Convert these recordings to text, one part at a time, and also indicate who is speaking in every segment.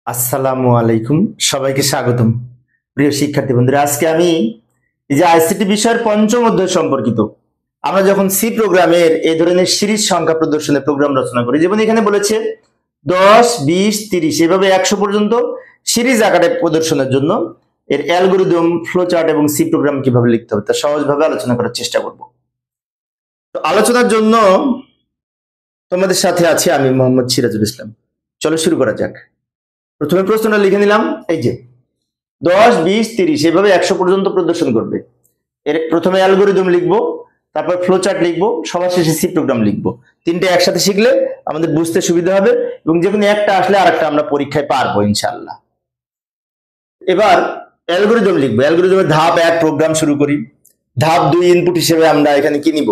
Speaker 1: আসসালামু আলাইকুম, সবাইকে স্বাগতম। প্রিয় শিক্ষার্থী বন্ধুরা, আজকে আমি এই যে আইসিটি বিষয়ের পঞ্চম অধ্যায় সম্পর্কিত আমরা যখন সি প্রোগ্রামের এই ধরনের সিরিজ সংখ্যা প্রদর্শনের প্রোগ্রাম রচনা করি, যেমন এখানে বলেছে 10, 20, 30 এভাবে 100 পর্যন্ত সিরিজ আকারে প্রদর্শনের জন্য এর অ্যালগরিদম, ফ্লোচার্ট এবং সি প্রোগ্রাম কিভাবে লিখতে হবে তা সহজভাবে আলোচনা করার চেষ্টা করব। তো আলোচনার জন্য তোমাদের সাথে আছি আমি, মোহাম্মদ সিরাজুল ইসলাম। চলো শুরু করা যাক। প্রথমে প্রশ্নটা লিখে নিলাম, এই যে 10, 20, 30 এভাবে 100 পর্যন্ত প্রদর্শন করবে। এর প্রথমে অ্যালগরিদম লিখবো, তারপর ফ্লোচার্ট লিখবো, সবার শেষে সি প্রোগ্রাম লিখবো। তিনটে একসাথে শিখলে আমাদের বুঝতে সুবিধা হবে এবং যে কোনো একটা আসলে আরেকটা আমরা পরীক্ষায় পারবো ইনশাআল্লাহ। এবার অ্যালগরিদম লিখবো। অ্যালগরিদমের ধাপ 1 প্রোগ্রাম শুরু করি। ধাপ 2 ইনপুট হিসেবে আমরা এখানে কি নিব?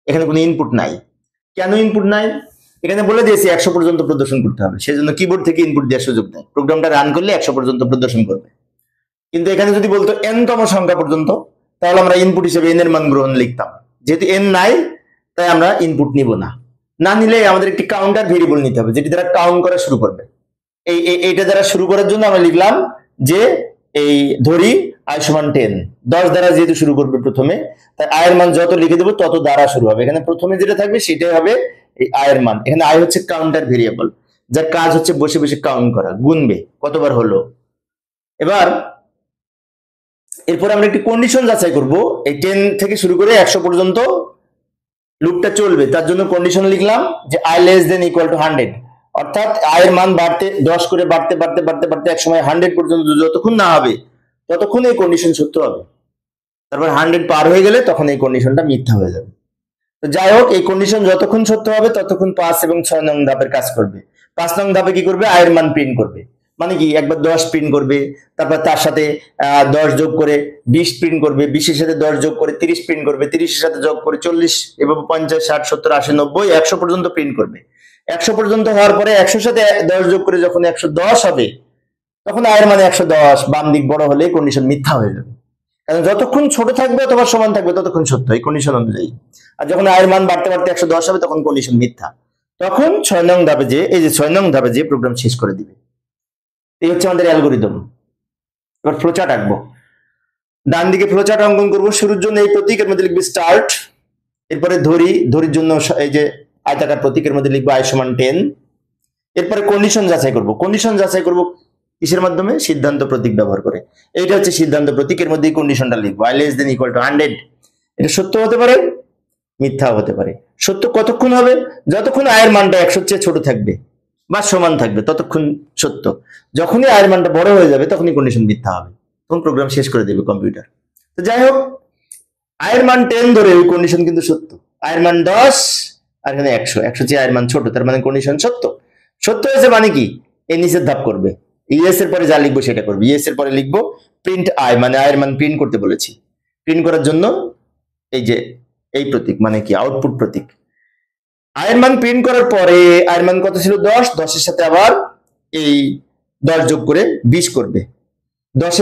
Speaker 1: এখানে কোনো ইনপুট নাই। কেন ইনপুট নাই? এখানে বলে দিয়েছি 100 পর্যন্ত প্রদর্শন করতে হবে, সেজন্য কিবোর্ড থেকে ইনপুট দেওয়ার সুযোগ নেই। প্রোগ্রামটা রান করলে 100 পর্যন্ত প্রদর্শন করবে। কিন্তু এখানে যদি বলতো n তম সংখ্যা পর্যন্ত, তাহলে আমরা ইনপুট হিসেবে n এর মান গ্রহণ লিখতাম। যেহেতু n নাই, তাই আমরা ইনপুট নিব না। না নিলে আমাদের একটি কাউন্টার ভেরিয়েবল নিতে হবে, যেটি দ্বারা কাউন্ট করা শুরু করবে। এইটা দ্বারা শুরু করার জন্য আমরা লিখলাম যে এই ধরি i সমান 10। 10 দ্বারা যেহেতু শুরু করবে প্রথমে, তাই i এর মান যত লিখে দেবো তত দ্বারা শুরু হবে। এখানে প্রথমে যেটা থাকবে সেটাই হবে এই i এর মান। এখানে i হচ্ছে কাউন্টার ভেরিয়েবল, যার কাজ হচ্ছে বসে বসে কাউন্ট করা, গুনবে কতবার হলো। এবার এরপর আমরা একটি কন্ডিশন যাচাই করব। এই 10 থেকে শুরু করে 100 পর্যন্ত লুপটা চলবে, তার জন্য কন্ডিশন লিখলাম যে i less than equal to 100। অর্থাৎ i এর মান বাড়তে 10 করে বাড়তে বাড়তে বাড়তে বাড়তে এক সময় 100 পর্যন্ত যতক্ষণ না হবে ততক্ষণ এই কন্ডিশন সত্য হবে। তারপর 100 পার হয়ে গেলে তখন এই কন্ডিশনটা মিথ্যা হয়ে যাবে। তো যাই হোক, এই কন্ডিশন যতক্ষণ সত্য হবে ততক্ষণ 5 এবং 6 নং ধাপের কাজ করবে। 5 নং ধাপে কি করবে? i এর মান প্রিন্ট করবে। মানে কি, একবার 10 প্রিন্ট করবে, তারপর তার সাথে 10 যোগ করে 20 প্রিন্ট করবে, 20 এর সাথে 10 যোগ করে 30 প্রিন্ট করবে, 30 এর সাথে যোগ করে 40, এভাবে 50, 60, 70, 80, 90, 100 পর্যন্ত প্রিন্ট করবে। 100 পর্যন্ত হওয়ার পরে 100 এর সাথে 10 যোগ করে যখন 110 হবে, তখন i এর মান 110। বাম দিক বড় হলে কন্ডিশন মিথ্যা হয়ে যাবে, কারণ যতক্ষণ ছোট থাকবে অথবা সমান থাকবে ততক্ষণ সত্য এই কন্ডিশন অনুযায়ী। আর যখন i এর মান বাড়তে বাড়তে 110 হবে তখন কন্ডিশন মিথ্যা। তখন 6 নং ধাপে যে এই যে 6 নং ধাপে যে প্রোগ্রাম শেষ করে দিবে। এই হচ্ছে আমাদের অ্যালগরিদম। এবার ফ্লোচার্ট আঁকবো। ডান দিকে ফ্লোচার্ট অঙ্কন করব। শুরুর জন্য এই প্রতীকের মধ্যে লিখবে স্টার্ট। এরপরে ধরির জন্য এই যে আয়তাকার প্রতীকের মধ্যে লিখবো i সমান 10। এরপরে কন্ডিশন যাচাই করব। কন্ডিশন যাচাই করব কিসের মাধ্যমে? সিদ্ধান্ত প্রতীক ব্যবহার করে। এইটা হচ্ছে সিদ্ধান্ত প্রতীকের মধ্যে কন্ডিশনটা লিখবো, i less than equal to 100। এটা সত্য হতে পারে, মিথ্যাও হতে পারে। সত্য কতক্ষণ হবে? যতক্ষণ i এর মানটা 100 এর চেয়ে ছোট থাকবে বা সমান থাকবে ততক্ষণ সত্য। যখনই i এর মানটা বড় হয়ে যাবে তখনই কন্ডিশন মিথ্যা হবে, তখন প্রোগ্রাম শেষ করে দেবে কম্পিউটার। তো যাই হোক, i এর মান 10 ধরে ওই কন্ডিশন কিন্তু সত্য। i এর মান 10 আর এখানে 100, 100 চেয়ে i এর মান ছোট, তার মানে কন্ডিশন সত্য। সত্য হয়েছে মানে কি? এই নিচের ধাপ করবে, ইএস এর পরে যা লিখবো সেটা করবে। ইএস এর পরে লিখবো প্রিন্ট i, মানে i এর মান প্রিন্ট করতে বলেছি। প্রিন্ট করার জন্য এই যে এই প্রতীক, মানে কি আউটপুট প্রতীক। i এর মান প্রিন্ট করার পরে i এর মান কত ছিল? 10। 10 এর সাথে আবার এই 10 যোগ করে 20 করবে। 10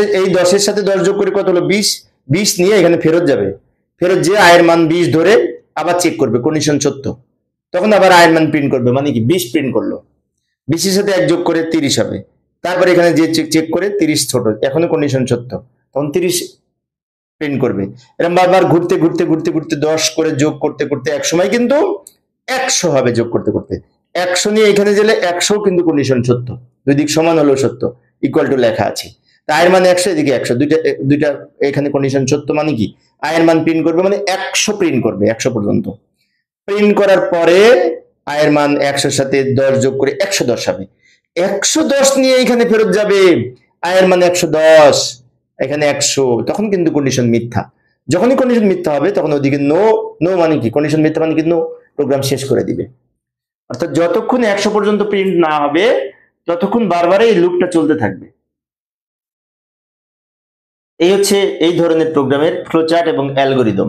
Speaker 1: এর সাথে 10 যোগ করে কত হলো? 20। 20 নিয়ে এখানে ফেরত যাবে। ফেরত যে i এর মান 20 ধরে আবার চেক করবে কন্ডিশন সত্য। তখন আবার i এর মান প্রিন্ট করবে, মানে কি 20 প্রিন্ট করলো। 20 এর সাথে 1 যোগ করে 30 হবে। তারপরে এখানে যে চেক করে 30 ছোট, এখনো কন্ডিশন সত্য, তখন 30 প্রিন্ট করবে। এরকম বারবার ঘুরতে ঘুরতে ঘুরতে ঘুরতে 10 করে যোগ করতে করতে এক সময় কিন্তু 100 হবে। যোগ করতে করতে 100 নিয়ে এখানে গেলে 100 কিন্তু কন্ডিশন সত্য। দুই দিক সমান হলেও সত্য, ইকুয়াল টু লেখা আছে। তা i এর মান 100, এদিকে 100, দুইটা এখানে কন্ডিশন সত্য, মানে কি i এর মান প্রিন্ট করবে, মানে 100 প্রিন্ট করবে 100 পর্যন্ত। প্রিন্ট করার পরে i এর মান 100 এর সাথে 10 যোগ করে 110 হবে। 110 নিয়ে এখানে ফেরত যাবে, i এর মান 110, এখানে 100, তখন কিন্তু কন্ডিশন মিথ্যা। যখনই কন্ডিশন মিথ্যা হবে তখন ওদিকে নো। নো মানে কি? কন্ডিশন মিথ্যা মানে কি নো, প্রোগ্রাম শেষ করে দিবে। অর্থাৎ যতক্ষণ 100 পর্যন্ত প্রিন্ট না হবে ততক্ষণ বারবার এই লুপটা চলতে থাকবে। এই হচ্ছে এই ধরনের প্রোগ্রামের ফ্লোচার্ট এবং অ্যালগরিদম।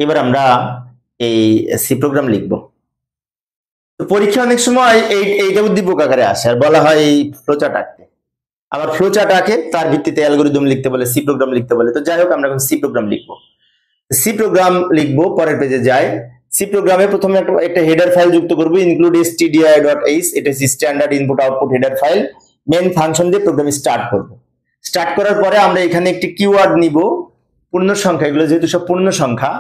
Speaker 1: এবার আমরা এই সি প্রোগ্রাম লিখবো। তো পরীক্ষা অনেক সময় এইটা উদ্দীপক আকারে আসে আর বলা হয় এই ফ্লোচার্ট আঁকতে। আবার ফ্লোচার্ট আঁকে, তার ভিত্তিতে অ্যালগরিদম লিখতে বলে, সি প্রোগ্রাম লিখতে বলে। তো যাই হোক, আমরা এখন সি প্রোগ্রাম লিখবো। সি প্রোগ্রাম লিখবো, পরের পেজে যাই। সি প্রোগ্রামে প্রথমে একটা হেডার ফাইল যুক্ত করবো, ইনক্লুড stdio.h। এটা হচ্ছে standard input output header file. Main function দিয়ে প্রোগ্রাম স্টার্ট করব। স্টার্ট করার পরে আমরা এখানে একটি কিওয়ার্ড নিব, পূর্ণ সংখ্যা, এগুলো যেহেতু সব পূর্ণ সংখ্যা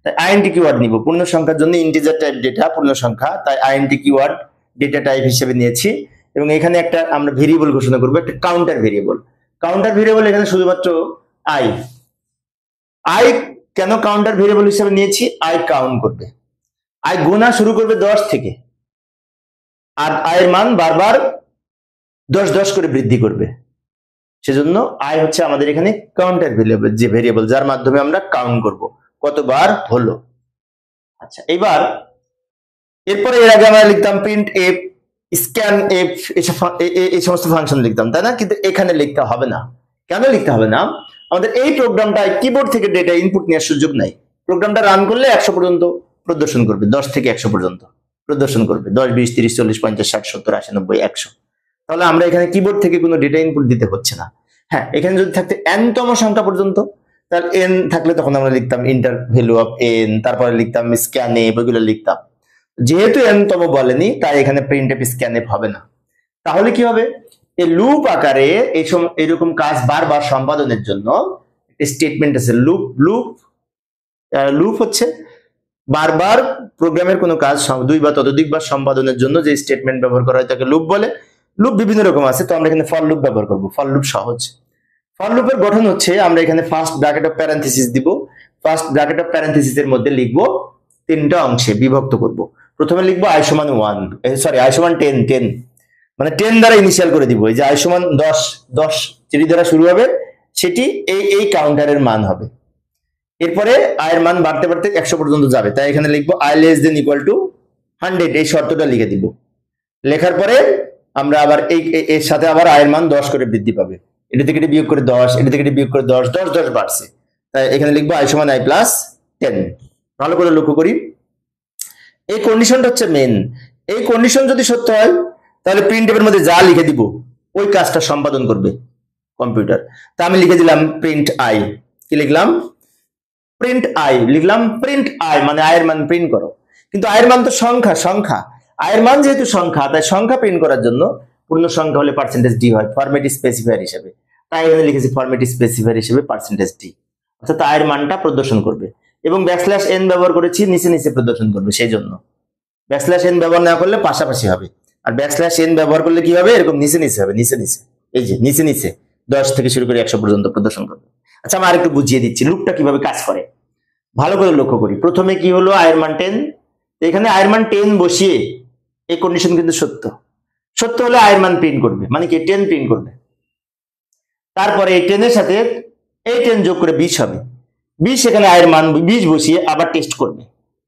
Speaker 1: তাই আইএনটি কিওয়ার্ড নিব। পূর্ণ সংখ্যার জন্য ইন্টিজার টাইপ ডেটা পূর্ণ সংখ্যা, তাই আইএনটি কিওয়ার্ড ডেটা টাইপ হিসেবে নিয়েছি। এবং এখানে একটা আমরা ভেরিয়েবল ঘোষণা করব, একটা কাউন্টার ভেরিয়েবল। কাউন্টার ভেরিয়েবল এখানে শুধুমাত্র I. I can counter variable হিসেবে নিয়েছি? আই কাউন্ট করবে, আই গোনা শুরু করবে 10 থেকে, আর আয়ের মান বারবার 10 10 করে বৃদ্ধি করবে। সেজন্য আই হচ্ছে আমাদের এখানে কাউন্টার ভেরিয়েবল, যে ভেরিয়েবল যার মাধ্যমে আমরা কাউন্ট করব কতবার হলো। আচ্ছা, এবার এরপরে এর আগে আমরা লিখতাম প্রিন্ট এফ, স্ক্যান এফ, এই সমস্ত ফাংশন লিখতাম, তাই না? কিন্তু এখানে লিখতে হবে না। কেন লিখতে হবে না? আমাদের এই প্রোগ্রামটায় কিবোর্ড থেকে ডেটা ইনপুট নেওয়ার সুযোগ নাই। প্রোগ্রামটা রান করলে 100 পর্যন্ত প্রদর্শন করবে, 10 থেকে 100 পর্যন্ত প্রদর্শন করবে, 10 20 30 40 50 60 70 80 90 100। তাহলে আমরা এখানে কিবোর্ড থেকে কোনো ডেটা ইনপুট দিতে হচ্ছে না। হ্যাঁ, এখানে যদি থাকতে n-তম সংখ্যা পর্যন্ত, তাহলে n থাকলে তখন আমরা লিখতাম ইন্টার ভ্যালু অফ n, তারপরে লিখতাম স্ক্যান এফ, ওইগুলো লিখতাম। যেহেতু n-তম বলেনি তাই এখানে প্রিন্ট এফ স্ক্যান এফ হবে না। তাহলে কি হবে? এই লুপ আকারে এরকম কাজ বারবার সম্পাদনের জন্য স্টেটমেন্ট আছে। লুপ হচ্ছে বারবার প্রোগ্রামের কোনো কাজ 2 বা ততোধিকবার সম্পাদনের জন্য যে স্টেটমেন্ট ব্যবহার করা হয় তাকে লুপ বলে। লুপ বিভিন্ন রকম আছে, তো আমরা এখানে ফর লুপ ব্যবহার করব। ফর লুপ সহজ। ফর লুপের গঠন হচ্ছে আমরা এখানে ফার্স্ট ব্র্যাকেট অফ প্যারেনথেসিস দিব। ফার্স্ট ব্র্যাকেট অফ প্যারেনথেসিসের মধ্যে লিখব 3টা অংশে বিভক্ত করব। প্রথমে লিখব i সমান 1, সরি i সমান 10, মানে 10 দ্বারা ইনিশিয়াল করে দিব। এই যে i সমান 10 যেটি দ্বারা শুরু হবে সেটি এই কাউন্টারের মান হবে। এরপরে i এর মান বাড়তে বাড়তে 100 পর্যন্ত যাবে, তাই এখানে লিখব i less than equal to 100, এই শর্তটা লিখে দিব। লেখার পরে আমরা আবার এর সাথে আবার i এর মান 10 করে বৃদ্ধি পাবে। এটা থেকে বিয়োগ করে 10, এটা থেকে বিয়োগ করে 10, 10 10 বাড়ছে, তাই এখানে লিখব i সমান i প্লাস 10। ভালো করে লক্ষ্য করি, এই কন্ডিশনটা হচ্ছে মেন। এই কন্ডিশন যদি সত্য হয় তাহলে প্রিন্টএফ এর মধ্যে যা লিখে দিব ওই কাজটা সম্পাদন করবে কম্পিউটার। তা আমি লিখে দিলাম প্রিন্ট আই। কি লিখলাম? প্রিন্ট আই লিখলাম। প্রিন্ট আই মানে আয়ের মান প্রিন্ট করো, কিন্তু আয়ের মান তো সংখ্যা। আয়ের মান যেহেতু সংখ্যা, তাই সংখ্যা প্রিন্ট করার জন্য পূর্ণ সংখ্যা হলে %d হয় ফরম্যাট স্পেসিফায়ার হিসেবে, তাই এখানে লিখেছি ফরম্যাট স্পেসিফায়ার হিসেবে %d, অর্থাৎ আয়ের মানটা প্রদর্শন করবে। এবং \n ব্যবহার করেছি, নিচে নিচে প্রদর্শন করবে, সেই জন্য \n ব্যবহার না করলে পাশাপাশি হবে, আর \n ব্যবহার করলে কি হবে? এরকম নিচে নিচে হবে, নিচে নিচে, এই যে নিচে নিচে 10 থেকে শুরু করে 100 পর্যন্ত প্রদর্শন করবে। আচ্ছা, আমি আরেকটু বুঝিয়ে দিচ্ছি লুপটা কিভাবে কাজ করে। ভালো করে লক্ষ্য করি। প্রথমে কি হলো? আয়ের মান 10, এখানে আয়ের মান 10 বসিয়ে, এই কন্ডিশন কিন্তু সত্য হলে আয়ের মান প্রিন্ট করবে, মানে কি 10 প্রিন্ট করবে। তারপরে এই 10 এর সাথে এই 10 যোগ করে 20 হবে। 20 এখানে আয়ের মান 20 বসিয়ে আবার টেস্ট করবে।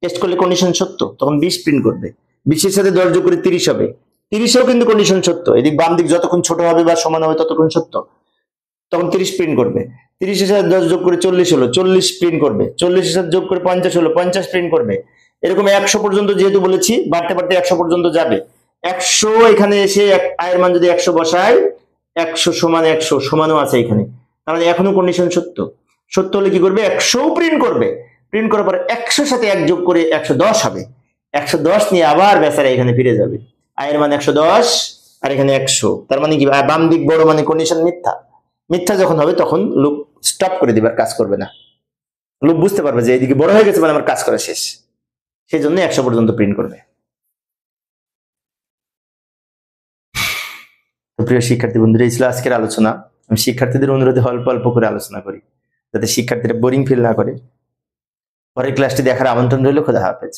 Speaker 1: টেস্ট করলে কন্ডিশন সত্য, তখন 20 প্রিন্ট করবে। 20 এর সাথে 10 যোগ করে 30 হবে। 30 এও কিন্তু কন্ডিশন সত্য, এদিক বাম দিক যতক্ষণ ছোট হবে বা সমান হবে ততক্ষণ সত্য, তখন 30 প্রিন্ট করবে। 30 এর সাথে 10 যোগ করে 40 হলো, 40 প্রিন্ট করবে। 40 এর সাথে যোগ করে 50 হলো, 50 প্রিন্ট করবে। এরকম 100 পর্যন্ত যেহেতু বলেছি, বাড়তে বাড়তে 100 পর্যন্ত যাবে। 100 এখানে এসে আয়ের মান যদি 100 বসায়, 100 সমান 100 সমানও আছে এখানে, তাহলে এখনো কন্ডিশন সত্য হলে কি করবে? 100 প্রিন্ট করবে। প্রিন্ট করার পর 100 সাথে 1 যোগ করে 110 হবে। 110 নিয়ে আবার বেচারা এখানে ফিরে যাবে। আয়ের মান 110 আর এখানে 100, তার মানে কি? বাম দিক বড় মানে কন্ডিশন মিথ্যা যখন হবে তখন লুপ স্টপ করে দিবে, আর কাজ করবে না। লুপ বুঝতে পারবে যে এইদিকে বড় হয়ে গেছে মানে আমার কাজ করা শেষ, সেই জন্য 100 পর্যন্ত প্রিন্ট করবে। তো প্রিয় শিক্ষার্থী বন্ধুরা, এই ছিল আজকের আলোচনা। আমি শিক্ষার্থীদের অনুরোধে অল্প অল্প করে আলোচনা করি, যাতে শিক্ষার্থীরা বোরিং ফিল না করে। পরের ক্লাসটি দেখার আমন্ত্রণ রইল। খোদা হাফেজ।